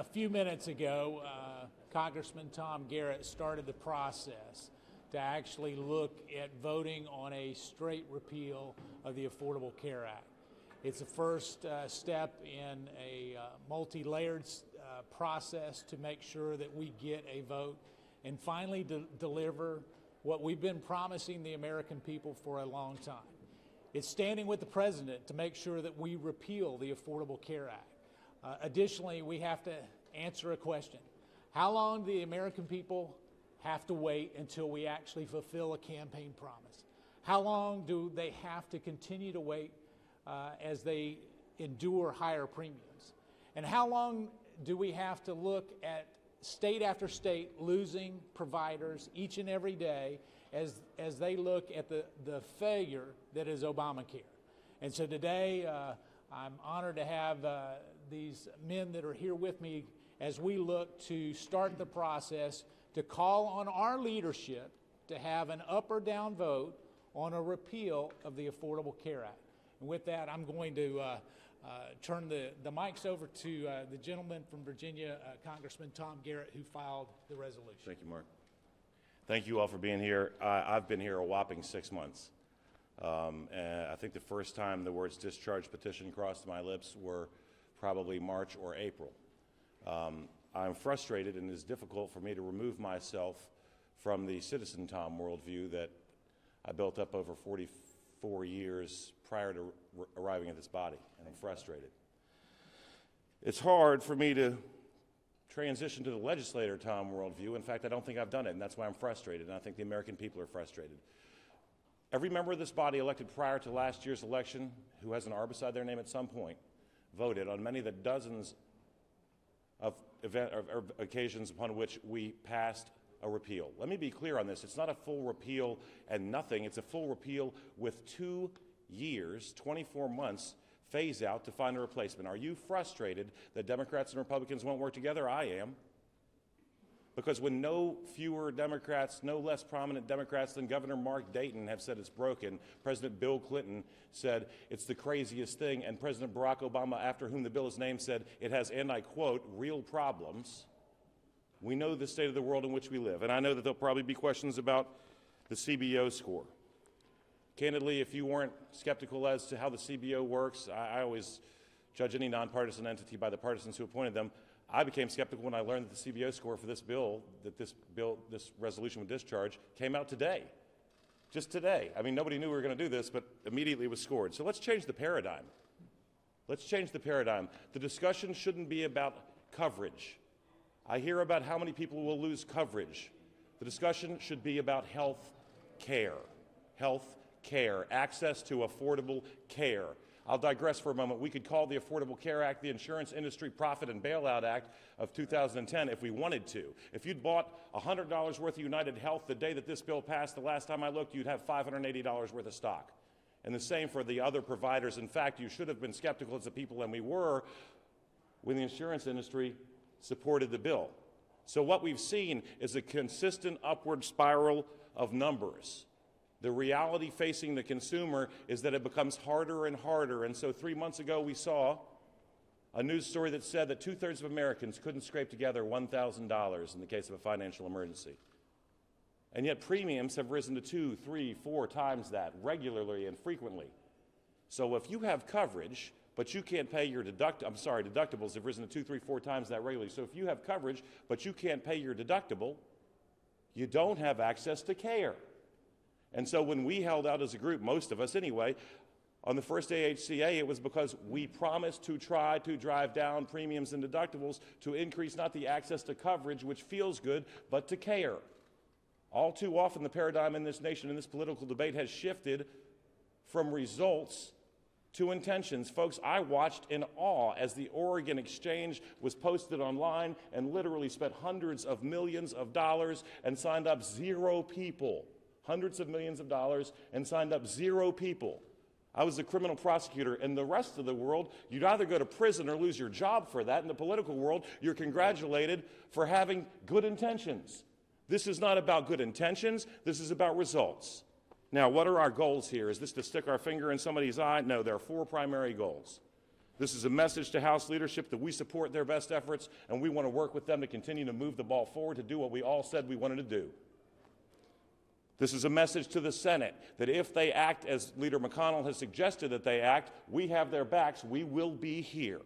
a few minutes ago, Congressman Tom Garrett started the process to actually look at voting on a straight repeal of the Affordable Care Act. It's the first step in a multi-layered process to make sure that we get a vote and finally deliver what we've been promising the American people for a long time. It's standing with the President to make sure that we repeal the Affordable Care Act. Additionally, we have to answer a question. How long do the American people have to wait until we actually fulfill a campaign promise? How long do they have to continue to wait as they endure higher premiums? And how long do we have to look at state after state losing providers each and every day as they look at the failure that is Obamacare? And so today, I'm honored to have these men that are here with me as we look to start the process to call on our leadership to have an up or down vote on a repeal of the Affordable Care Act. And with that, I'm going to turn the mics over to the gentleman from Virginia, Congressman Tom Garrett, who filed the resolution. Thank you, Mark. Thank you all for being here. I've been here a whopping 6 months. And I think the first time the words discharge petition crossed my lips were probably March or April. I'm frustrated, and it's difficult for me to remove myself from the Citizen Tom worldview that I built up over 44 years prior to arriving at this body, and I'm frustrated. It's hard for me to transition to the legislator Tom worldview. In fact, I don't think I've done it, and that's why I'm frustrated, and I think the American people are frustrated. Every member of this body elected prior to last year's election who has an R beside their name at some point voted on many of the dozens of occasions upon which we passed a repeal. Let me be clear on this. It's not a full repeal and nothing. It's a full repeal with 2 years, 24 months, phase out to find a replacement. Are you frustrated that Democrats and Republicans won't work together? I am. Because when no fewer Democrats, no less prominent Democrats than Governor Mark Dayton have said it's broken, President Bill Clinton said it's the craziest thing, and President Barack Obama, after whom the bill is named, said it has, and I quote, real problems. We know the state of the world in which we live, and I know that there'll probably be questions about the CBO score. Candidly, if you weren't skeptical as to how the CBO works, I always judge any nonpartisan entity by the partisans who appointed them. I became skeptical when I learned that the CBO score for this bill, this resolution with discharge, came out today. Just today. I mean, nobody knew we were going to do this, but immediately it was scored. So let's change the paradigm. Let's change the paradigm. The discussion shouldn't be about coverage. I hear about how many people will lose coverage. The discussion should be about health care. Health care. Access to affordable care. I'll digress for a moment. We could call the Affordable Care Act the Insurance Industry Profit and Bailout Act of 2010 if we wanted to. If you'd bought $100 worth of United Health the day that this bill passed, the last time I looked, you'd have $580 worth of stock. And the same for the other providers. In fact, you should have been skeptical as a people, and we were, when the insurance industry supported the bill. So what we've seen is a consistent upward spiral of numbers. The reality facing the consumer is that it becomes harder and harder. And so 3 months ago, we saw a news story that said that 2/3 of Americans couldn't scrape together $1,000 in the case of a financial emergency. And yet premiums have risen to 2, 3, 4 times that regularly and frequently. So if you have coverage, but you can't pay your deductibles have risen to 2, 3, 4 times that regularly. So if you have coverage, but you can't pay your deductible, you don't have access to care. And so when we held out as a group, most of us anyway, on the first AHCA, it was because we promised to try to drive down premiums and deductibles to increase not the access to coverage, which feels good, but to care. All too often, the paradigm in this nation, in this political debate, has shifted from results to intentions. Folks, I watched in awe as the Oregon Exchange was posted online and literally spent hundreds of millions of dollars and signed up 0 people. Hundreds of millions of dollars and signed up 0 people. I was a criminal prosecutor. In the rest of the world, you'd either go to prison or lose your job for that. In the political world, you're congratulated for having good intentions. This is not about good intentions. This is about results. Now, what are our goals here? Is this to stick our finger in somebody's eye? No, there are 4 primary goals. This is a message to House leadership that we support their best efforts, and we want to work with them to continue to move the ball forward to do what we all said we wanted to do. This is a message to the Senate that if they act as Leader McConnell has suggested that they act, we have their backs, we will be here.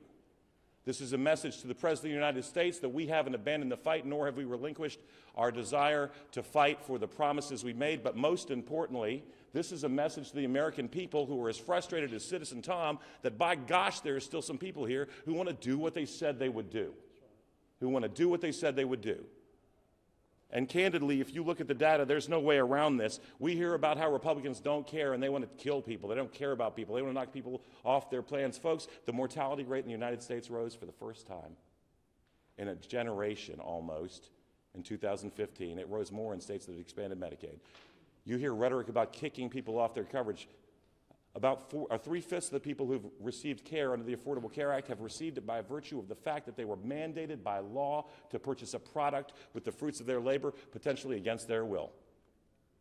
This is a message to the President of the United States that we haven't abandoned the fight, nor have we relinquished our desire to fight for the promises we made. But most importantly, this is a message to the American people who are as frustrated as Citizen Tom that, by gosh, there are still some people here who want to do what they said they would do. Who want to do what they said they would do. And candidly, if you look at the data, there's no way around this. We hear about how Republicans don't care and they want to kill people. They don't care about people. They want to knock people off their plans. Folks, the mortality rate in the United States rose for the first time in a generation almost in 2015. It rose more in states that have expanded Medicaid. You hear rhetoric about kicking people off their coverage. About 3/5 of the people who've received care under the Affordable Care Act have received it by virtue of the fact that they were mandated by law to purchase a product with the fruits of their labor, potentially against their will.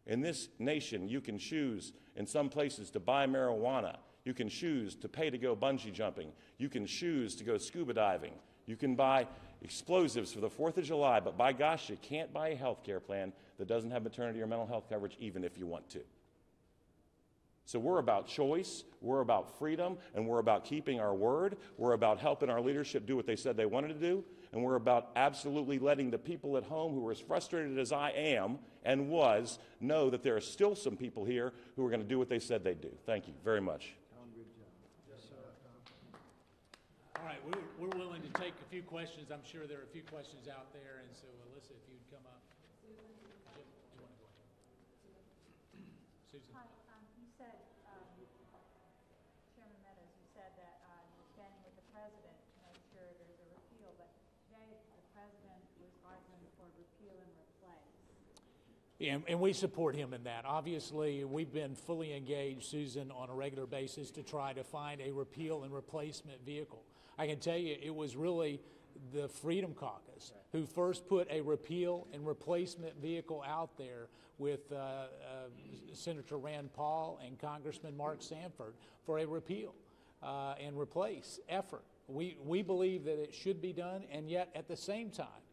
In this nation, you can choose in some places to buy marijuana. You can choose to pay to go bungee jumping. You can choose to go scuba diving. You can buy explosives for the 4th of July, but by gosh, you can't buy a health care plan that doesn't have maternity or mental health coverage, even if you want to. So we're about choice, we're about freedom, and we're about keeping our word. We're about helping our leadership do what they said they wanted to do, and we're about absolutely letting the people at home who are as frustrated as I am and was know that there are still some people here who are going to do what they said they'd do. Thank you very much. All right, we're willing to take a few questions. I'm sure there are a few questions out there, and so Alyssa, if you'd come up. Jim, do you want to go ahead? Susan. Hi, you said, Chairman Meadows, you said that you're standing with the president to make sure there's a repeal, but today the president was arguing for repeal and replace. Yeah, and we support him in that. Obviously, we've been fully engaged, Susan, on a regular basis to try to find a repeal and replacement vehicle. I can tell you it was really the Freedom Caucus who first put a repeal and replacement vehicle out there with Senator Rand Paul and Congressman Mark Sanford for a repeal and replace effort. We believe that it should be done, and yet at the same time,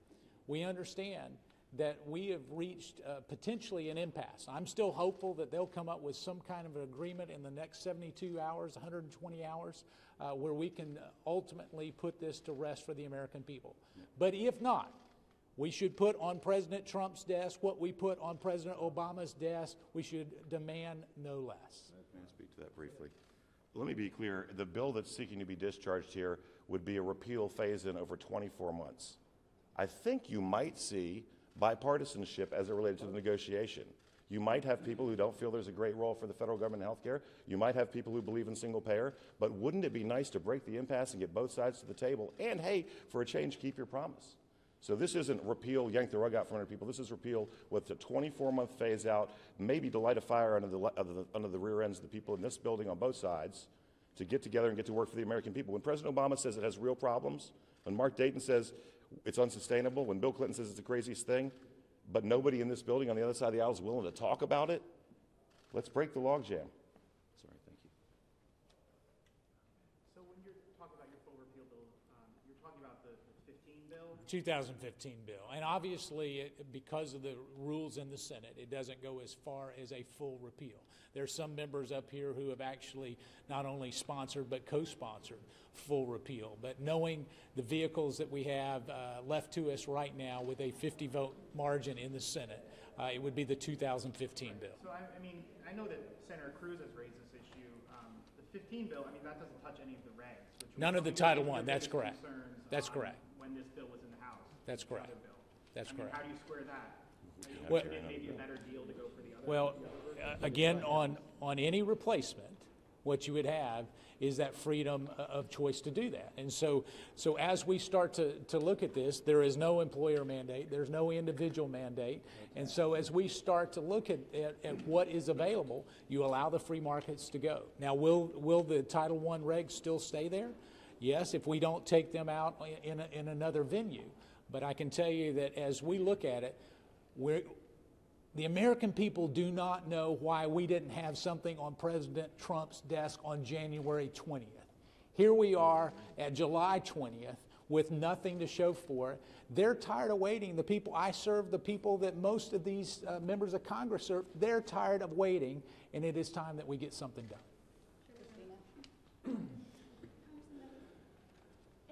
we understand that we have reached potentially an impasse. I'm still hopeful that they'll come up with some kind of an agreement in the next 72 hours, 120 hours, where we can ultimately put this to rest for the American people. But if not, we should put on President Trump's desk what we put on President Obama's desk. We should demand no less. May I speak to that briefly? Let me be clear. The bill that's seeking to be discharged here would be a repeal phase-in over 24 months. I think you might see bipartisanship as it related to the negotiation. You might have people who don't feel there's a great role for the federal government in health care. You might have people who believe in single payer. But wouldn't it be nice to break the impasse and get both sides to the table? And, hey, for a change, keep your promise. So this isn't repeal, yank the rug out from under people. This is repeal with a 24-month phase out, maybe to light a fire under the rear ends of the people in this building on both sides to get together and get to work for the American people. When President Obama says it has real problems, when Mark Dayton says it's unsustainable, when Bill Clinton says it's the craziest thing, but nobody in this building on the other side of the aisle is willing to talk about it, let's break the logjam. Sorry, thank you. So when you're talking about your full repeal bill, you're talking about the 15 bill? 2015 bill. And obviously, because of the rules in the Senate, it doesn't go as far as a full repeal. There are some members up here who have actually not only sponsored but co-sponsored full repeal. But knowing the vehicles that we have left to us right now with a 50-vote margin in the Senate, it would be the 2015 bill. So, I mean, I know that Senator Cruz has raised this issue. The 15 bill, I mean, that doesn't touch any of the regs. None of the Title I, that's correct. That's correct. When this bill was in the House. That's correct. Bill. That's correct. How do you square that? Well, maybe a better deal to go for the other. Well, again, on any replacement, what you would have is that freedom of choice to do that. And so as we start to look at this, there is no employer mandate, there's no individual mandate. And so as we start to look at what is available, you allow the free markets to go. Now, will the Title I regs still stay there? Yes, if we don't take them out in another venue. But I can tell you that as we look at it, the American people do not know why we didn't have something on President Trump's desk on January 20th. Here we are at July 20th with nothing to show for it. They're tired of waiting. The people I serve, the people that most of these members of Congress serve, they're tired of waiting, and it is time that we get something done.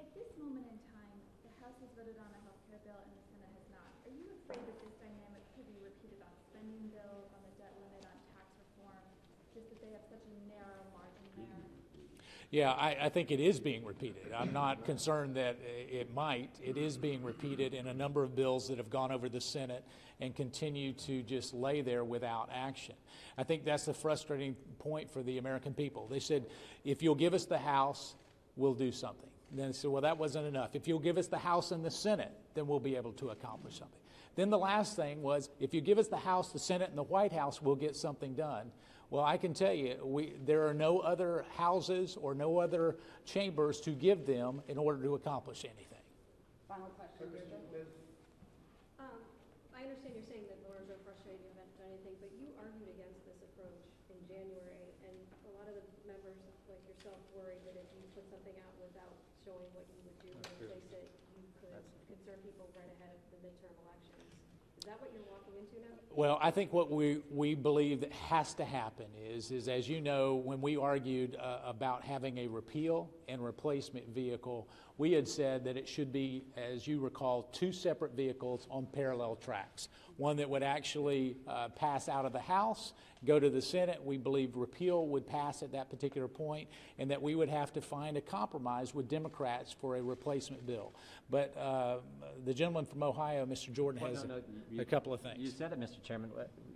At this moment in time, the House has voted on a health care bill and the Senate has not. Are you afraid that this dynamic could be repeated on spending bills, on the debt limit, on tax reform, just that they have such a narrow margin there? Yeah, I think it is being repeated. I'm not concerned that it might. It is being repeated in a number of bills that have gone over the Senate and continue to just lay there without action. I think that's the frustrating point for the American people. They said, if you'll give us the House, we'll do something. Then they said, well, that wasn't enough. If you'll give us the House and the Senate, then we'll be able to accomplish something. Then the last thing was, if you give us the House, the Senate, and the White House, we'll get something done. Well, I can tell you, there are no other houses or no other chambers to give them in order to accomplish anything. Final question. I understand you're saying that lawyers are frustrated, you haven't done anything, but you argued against this approach in January, and a lot of the members, like yourself, worried that if you put something out without showing what you would do to replace it, you could concern people right ahead of the midterm elections. Is that what you're walking into now? Well, I think what we believe that has to happen is as you know, when we argued about having a repeal and replacement vehicle, we had said that it should be, as you recall, two separate vehicles on parallel tracks. One that would actually pass out of the House, go to the Senate. We believe repeal would pass at that particular point, and that we would have to find a compromise with Democrats for a replacement bill. But the gentleman from Ohio, Mr. Jordan, has a couple of things. You said it, Mr. Chairman.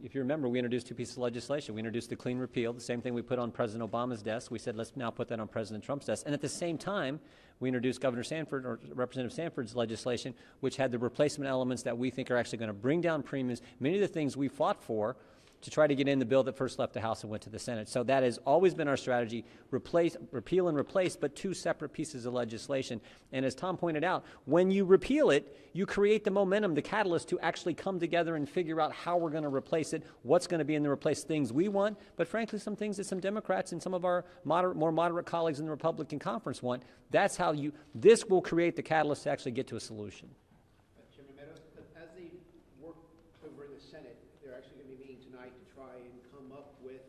If you remember, we introduced two pieces of legislation. We introduced the clean repeal, the same thing we put on President Obama's desk. We said, let's now put that on President Trump's desk. And at the same time, we introduced Governor Sanford, or Representative Sanford's legislation, which had the replacement elements that we think are actually going to bring down premiums, many of the things we fought for to try to get in the bill that first left the House and went to the Senate. So that has always been our strategy, repeal and replace, but two separate pieces of legislation. And as Tom pointed out, when you repeal it, you create the momentum, the catalyst to actually come together and figure out how we're going to replace it, what's going to be in the replace things we want, but frankly, some things that some Democrats and some of our more moderate colleagues in the Republican conference want. That's how this will create the catalyst to actually get to a solution. Chairman Meadows, as they work over in the Senate, they're actually going to be meeting tonight to try and come up with,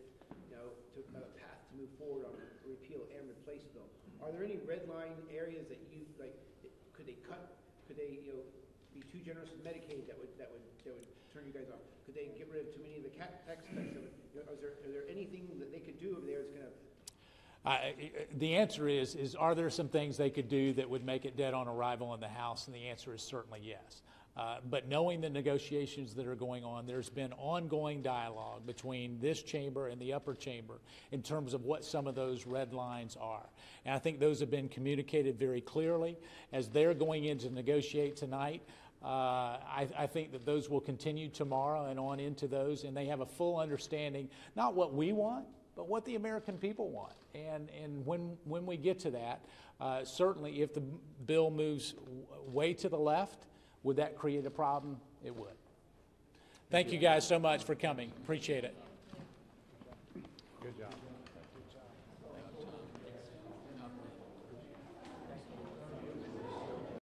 a path to move forward on a repeal and replace bill. Are there any red line areas that you like? Could they cut? Could they, be too generous with Medicaid that would turn you guys off? Could they get rid of too many of the tax cuts? Is there anything that they could do over there that's going to? The answer is are there some things they could do that would make it dead on arrival in the House? And the answer is certainly yes. But knowing the negotiations that are going on, there's been ongoing dialogue between this chamber and the upper chamber in terms of what some of those red lines are. And I think those have been communicated very clearly. As they're going in to negotiate tonight, I think that those will continue tomorrow and on into those, and they have a full understanding, not what we want, but what the American people want. And when we get to that, certainly if the bill moves way to the left, would that create a problem? It would. Thank you guys so much for coming. Appreciate it.